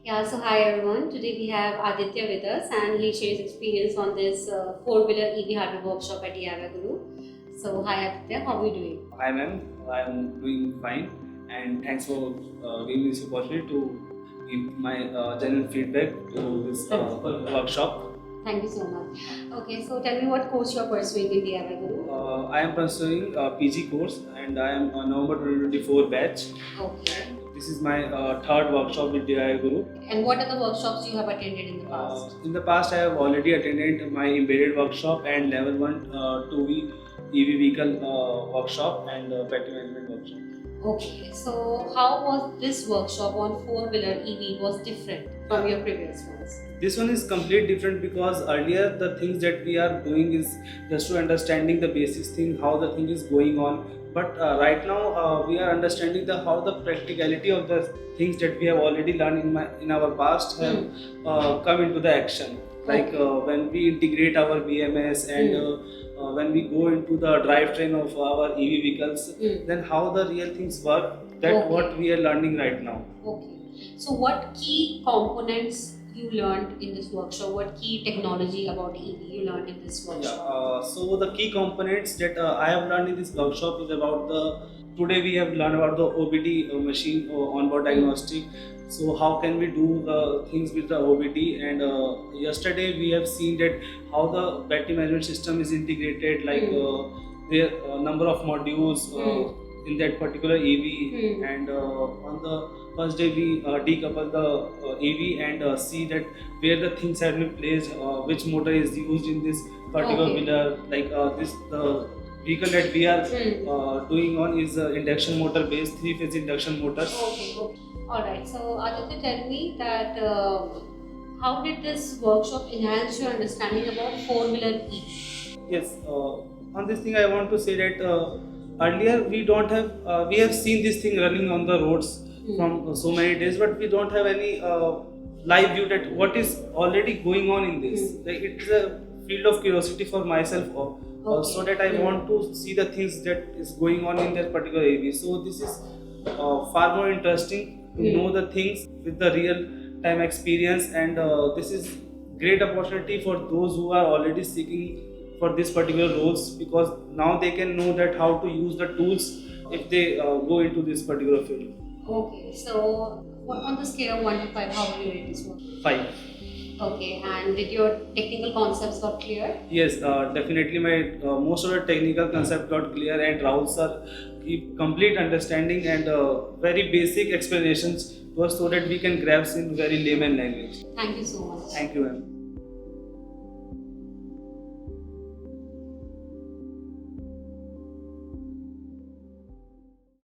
Yeah, so hi everyone. Today we have Aditya with us and he shares experience on this four-wheeler EV hardware workshop at DIY Guru. So hi Aditya, how are you doing? Hi ma'am, I'm doing fine and thanks for giving me this opportunity to give my genuine feedback to this workshop. Thank you so much. Okay, so tell me what course you are pursuing in DIY Guru? I am pursuing a PG course and I am a November 2024 batch. Okay. This is my third workshop with DIY Guru. And what are the workshops you have attended in the past? In the past, I have already attended my embedded workshop and level 1 2V EV vehicle workshop and battery management workshop. Okay, so how was this workshop on four-wheeler EV was different from your previous ones? This one is completely different because earlier the things that we are doing is just to understanding the basic thing, how the thing is going on. But right now we are understanding the how the practicality of the things that we have already learned in our past have come into the action. Like when we integrate our BMS and when we go into the drivetrain of our EV vehicles, then how the real things work. That what we are learning right now. Okay. So what key components you learned in this workshop? What key technology about EV you learned in this workshop? So the key components that I have learned in this workshop is about the. Today we have learned about the OBD machine onboard diagnostic. So how can we do the things with the OBD? And yesterday we have seen that how the battery management system is integrated, like the number of modules in that particular EV, and on the first day we decouple the EV and see that where the things have been placed, which motor is used in this particular wheeler. Like this the vehicle that we are doing on is induction motor based, three-phase induction motor. Okay, okay. Alright, so Aditya, tell me that how did this workshop enhance your understanding about four-wheeler EV? Yes, on this thing I want to say that earlier we don't have we have seen this thing running on the roads from so many days, but we don't have any live view that what is already going on in this. Like it's a field of curiosity for myself, so that I want to see the things that is going on in that particular AV. So this is far more interesting to know the things with the real time experience, and this is great opportunity for those who are already seeking for this particular roles, because now they can know that how to use the tools if they go into this particular field. Okay, so on the scale of 1 to 5, how will you rate this one? 5. Okay, and did your technical concepts got clear? Yes, definitely my most of the technical concept got clear, and Rahul sir give complete understanding and very basic explanations to us so that we can grasp in very layman language. Thank you so much. Thank you, ma'am.